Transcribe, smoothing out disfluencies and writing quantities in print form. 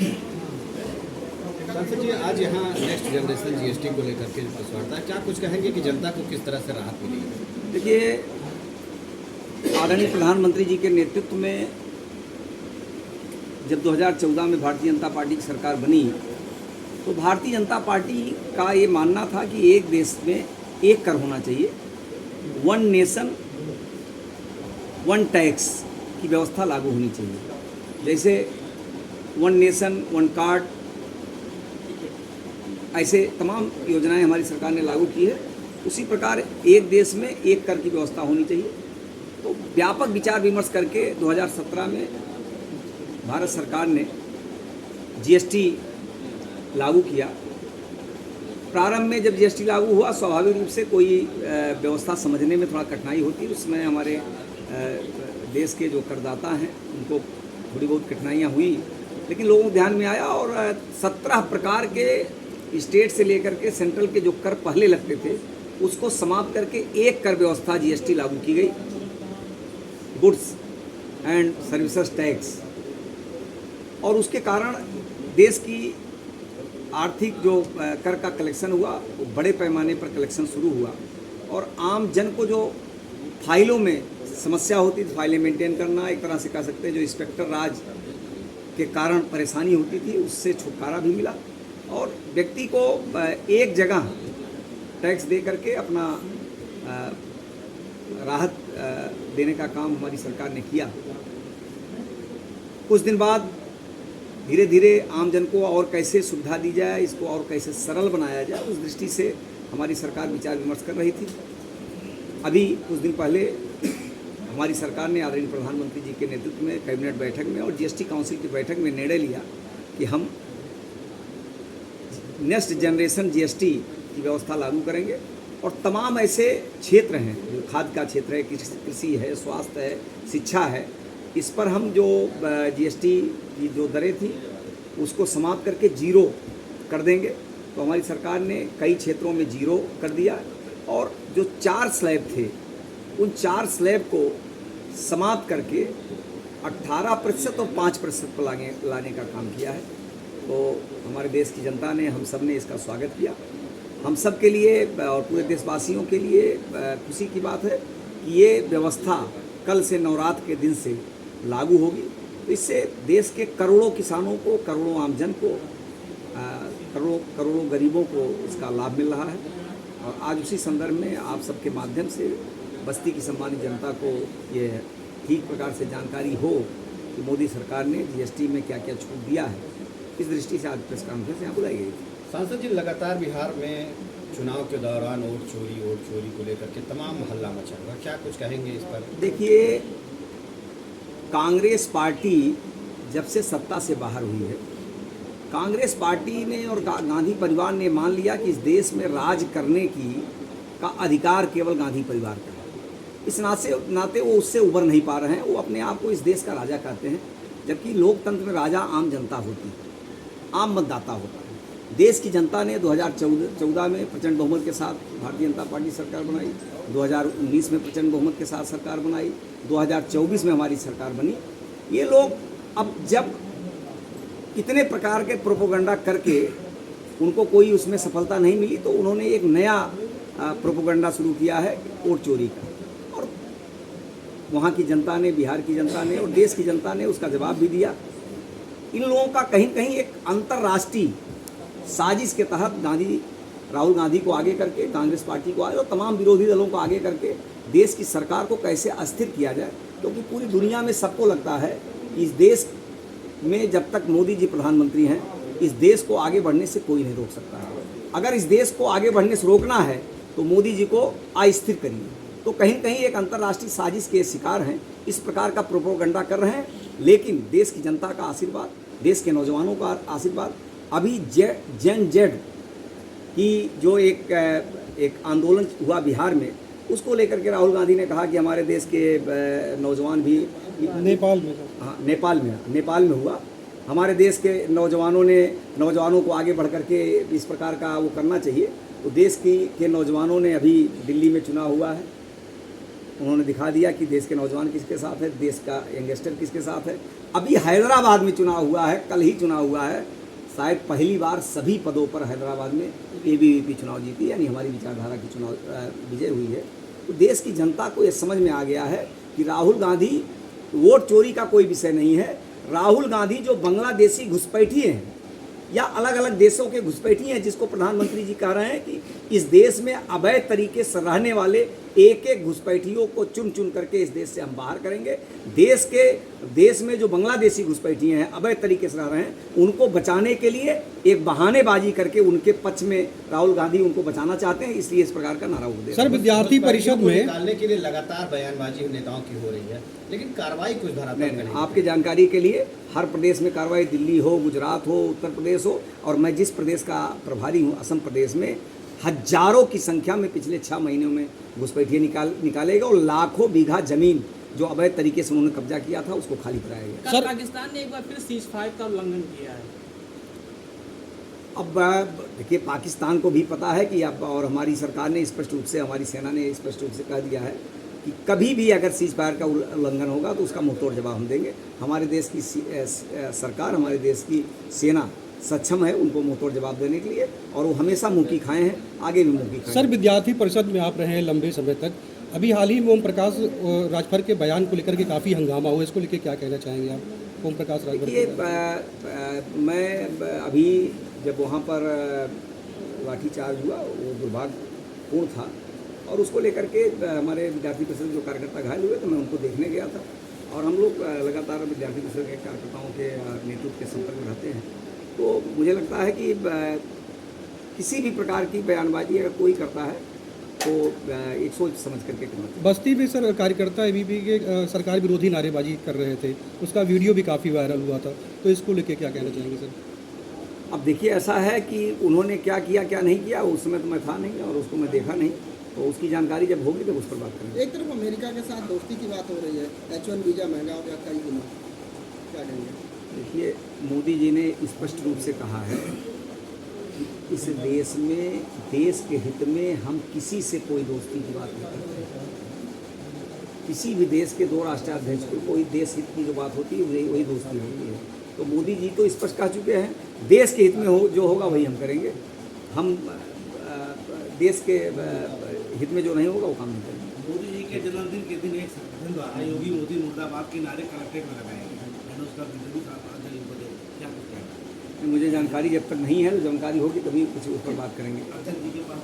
सांसद जी, आज यहाँ नेक्स्ट जनरेशन जीएसटी को लेकर के प्रेस वार्ता है, क्या कुछ कहेंगे कि जनता को किस तरह से राहत मिलेगी? देखिए, आदरणीय प्रधानमंत्री जी के नेतृत्व में जब 2014 में भारतीय जनता पार्टी की सरकार बनी तो भारतीय जनता पार्टी का ये मानना था कि एक देश में एक कर होना चाहिए, वन नेशन वन टैक्स की व्यवस्था लागू होनी चाहिए। जैसे वन नेशन वन कार्ड, ऐसे तमाम योजनाएं हमारी सरकार ने लागू की है। उसी प्रकार एक देश में एक कर की व्यवस्था होनी चाहिए। तो व्यापक विचार विमर्श करके 2017 में भारत सरकार ने जीएसटी लागू किया। प्रारंभ में जब जीएसटी लागू हुआ, स्वाभाविक रूप से कोई व्यवस्था समझने में थोड़ा कठिनाई होती है। उसमें हमारे देश के जो करदाता हैं उनको थोड़ी बहुत कठिनाइयाँ हुई, लेकिन लोगों को ध्यान में आया और 17 प्रकार के स्टेट से लेकर के सेंट्रल के जो कर पहले लगते थे उसको समाप्त करके एक कर व्यवस्था जीएसटी लागू की गई, गुड्स एंड सर्विसेज टैक्स। और उसके कारण देश की आर्थिक जो कर का कलेक्शन हुआ वो बड़े पैमाने पर कलेक्शन शुरू हुआ और आम जन को जो फाइलों में समस्या होती थी, फाइलें मेंटेन करना, एक तरह से कह सकते हैं जो इंस्पेक्टर राज के कारण परेशानी होती थी, उससे छुटकारा भी मिला और व्यक्ति को एक जगह टैक्स दे करके अपना राहत देने का काम हमारी सरकार ने किया। कुछ दिन बाद धीरे धीरे आम जन को और कैसे सुविधा दी जाए, इसको और कैसे सरल बनाया जाए, उस दृष्टि से हमारी सरकार विचार विमर्श कर रही थी। अभी कुछ दिन पहले हमारी सरकार ने आदरणीय प्रधानमंत्री जी के नेतृत्व में कैबिनेट बैठक में और जीएसटी काउंसिल की बैठक में निर्णय लिया कि हम नेक्स्ट जनरेशन जीएसटी की व्यवस्था लागू करेंगे और तमाम ऐसे क्षेत्र हैं जो खाद्य का क्षेत्र है, कृषि है, स्वास्थ्य है, शिक्षा है, इस पर हम जो जीएसटी की जो दरें थी उसको समाप्त करके जीरो कर देंगे। तो हमारी सरकार ने कई क्षेत्रों में जीरो कर दिया और जो 4 स्लैब थे उन 4 स्लैब को समाप्त करके 18% और 5% पर लाने का काम किया है। तो हमारे देश की जनता ने, हम सब ने इसका स्वागत किया। हम सब के लिए और पूरे देशवासियों के लिए खुशी की बात है कि ये व्यवस्था कल से नवरात्र के दिन से लागू होगी। तो इससे देश के करोड़ों किसानों को, करोड़ों आमजन को, करोड़ों गरीबों को इसका लाभ मिल रहा है। और आज उसी संदर्भ में आप सबके माध्यम से बस्ती की सम्मानित जनता को ये ठीक प्रकार से जानकारी हो कि मोदी सरकार ने जीएसटी में क्या क्या छूट दिया है। इस दृष्टि से आज प्रेस कॉन्फ्रेंस यहाँ बुलाई गई थी। सांसद जी, लगातार बिहार में चुनाव के दौरान वोट चोरी को लेकर के तमाम हल्ला मचा हुआ, क्या कुछ कहेंगे इस पर? देखिए, कांग्रेस पार्टी जब से सत्ता से बाहर हुई है, कांग्रेस पार्टी ने और गांधी परिवार ने मान लिया कि इस देश में राज करने का अधिकार केवल गांधी परिवार का है। इस नाते वो उससे उबर नहीं पा रहे हैं। वो अपने आप को इस देश का राजा कहते हैं, जबकि लोकतंत्र में राजा आम जनता होती है, आम मतदाता होता है। देश की जनता ने 2014 में प्रचंड बहुमत के साथ भारतीय जनता पार्टी सरकार बनाई, 2019 में प्रचंड बहुमत के साथ सरकार बनाई, 2024 में हमारी सरकार बनी। ये लोग अब जब कितने प्रकार के प्रोपोगंडा करके उनको कोई उसमें सफलता नहीं मिली, तो उन्होंने एक नया प्रोपोगंडा शुरू किया है वोट चोरी का। और वहाँ की जनता ने, बिहार की जनता ने और देश की जनता ने उसका जवाब भी दिया। इन लोगों का कहीं कहीं एक अंतर्राष्ट्रीय साजिश के तहत राहुल गांधी को आगे करके, कांग्रेस पार्टी को आगे और तमाम विरोधी दलों को आगे करके देश की सरकार को कैसे अस्थिर किया जाए। क्योंकि पूरी दुनिया में सबको लगता है कि इस देश में जब तक मोदी जी प्रधानमंत्री हैं, इस देश को आगे बढ़ने से कोई नहीं रोक सकता है। अगर इस देश को आगे बढ़ने से रोकना है तो मोदी जी को अस्थिर करिए। तो कहीं कहीं एक अंतर्राष्ट्रीय साजिश के शिकार हैं, इस प्रकार का प्रोपोगंडा कर रहे हैं। लेकिन देश की जनता का आशीर्वाद, देश के नौजवानों का आशीर्वाद, अभी जेन जेड की जो एक आंदोलन हुआ बिहार में, उसको लेकर के राहुल गांधी ने कहा कि हमारे देश के नौजवान भी नेपाल में हुआ। हमारे देश के नौजवानों को आगे बढ़ करके इस प्रकार का वो करना चाहिए। तो देश के नौजवानों ने, अभी दिल्ली में चुनाव हुआ है, उन्होंने दिखा दिया कि देश के नौजवान किसके साथ है, देश का यंगस्टर किसके साथ है। अभी हैदराबाद में चुनाव हुआ है, कल ही चुनाव हुआ है, शायद पहली बार सभी पदों पर हैदराबाद में एबीवीपी चुनाव जीती, यानी हमारी विचारधारा की चुनाव विजय हुई है। तो देश की जनता को ये समझ में आ गया है कि राहुल गांधी वोट चोरी का कोई विषय नहीं है। राहुल गांधी जो बांग्लादेशी घुसपैठिए हैं या अलग अलग देशों के घुसपैठिए हैं, जिसको प्रधानमंत्री जी कह रहे हैं कि इस देश में अवैध तरीके से रहने वाले एक एक घुसपैठियों को चुन चुन करके इस देश से हम बाहर करेंगे। देश में जो बांग्लादेशी घुसपैठिए हैं, अवैध तरीके से रह रहे हैं, उनको बचाने के लिए एक बहानेबाजी करके उनके पक्ष में राहुल गांधी उनको बचाना चाहते हैं, इसलिए इस प्रकार का नारा वो दे रहे हैं। सर, विद्यार्थी परिषद में निकालने के लिए लगातार बयानबाजी नेताओं की हो रही है, लेकिन कार्रवाई कुछ धरातल पे नहीं। आपके जानकारी के लिए हर प्रदेश में कार्रवाई, दिल्ली हो, गुजरात हो, उत्तर प्रदेश हो, और मैं जिस प्रदेश का प्रभारी हूँ, असम प्रदेश में हजारों की संख्या में पिछले 6 महीनों में घुसपैठिए निकालेगा और लाखों बीघा जमीन जो अवैध तरीके से उन्होंने कब्जा किया था उसको खाली कराया गया। सर, पाकिस्तान ने एक बार फिर सीज़फायर का उल्लंघन किया है। अब देखिए, पाकिस्तान को भी पता है कि अब, और हमारी सरकार ने स्पष्ट रूप से, हमारी सेना ने स्पष्ट रूप से कह दिया है कि कभी भी अगर सीज़फायर का उल्लंघन होगा तो उसका मुंहतोड़ जवाब हम देंगे। हमारे देश की सरकार, हमारे देश की सेना सक्षम है उनको मुंहतोड़ जवाब देने के लिए, और वो हमेशा मुँह की खाए हैं, आगे भी मुँह की खाए। सर, विद्यार्थी परिषद में आप रहे हैं लंबे समय तक, अभी हाल ही में ओम प्रकाश राजभर के बयान को लेकर के काफ़ी हंगामा हुआ, इसको लेकर क्या कहना चाहेंगे आप? ओम प्रकाश राजभर, देखिए, मैं अभी जब वहाँ पर लाठीचार्ज हुआ, वो दुर्भाग्यपूर्ण था, और उसको लेकर के हमारे विद्यार्थी परिषद जो कार्यकर्ता घायल हुए, तो मैं उनको देखने गया था, और हम लोग लगातार विद्यार्थी परिषद के कार्यकर्ताओं के नेतृत्व के संपर्क में रहते हैं। तो मुझे लगता है कि किसी भी प्रकार की बयानबाजी अगर कोई करता है तो एक सोच समझ करके करना चाहिए। बस्ती में सर कार्यकर्ता एबीवीपी के सरकार विरोधी नारेबाजी कर रहे थे, उसका वीडियो भी काफ़ी वायरल हुआ था, तो इसको लेके क्या कहना चाहेंगे सर? अब देखिए, ऐसा है कि उन्होंने क्या किया क्या नहीं किया, उस समय तो मैं था नहीं और उसको मैं देखा नहीं, तो उसकी जानकारी जब होगी तो उस पर बात करेंगे। एक तरफ अमेरिका के साथ दोस्ती की बात हो रही है, H1 वीज़ा महंगा हो गया कई गुना, क्या कहेंगे? देखिए, मोदी जी ने स्पष्ट रूप से कहा है कि इस देश में, देश के हित में हम किसी से कोई दोस्ती की बात नहीं करते। किसी भी देश के 2 राष्ट्राध्यक्ष को कोई देश हित की जो बात होती है वही दोस्ती होती है। तो मोदी जी तो स्पष्ट कह चुके हैं, देश के हित में जो होगा वही हम करेंगे। हम देश के हित में जो नहीं होगा वो काम नहीं करेंगे। मोदी जी के जन्मदिन के दिन एक संगठन द्वारा योगी मोदी मुर्दाबाद के नारे कलेक्ट्रेट में लगाए गए, उसका वीडियो भी क्या कुछ कहना है? मुझे जानकारी जब तक नहीं है, तो जानकारी होगी तभी कुछ उस पर बात करेंगे। अर्जन जी के पास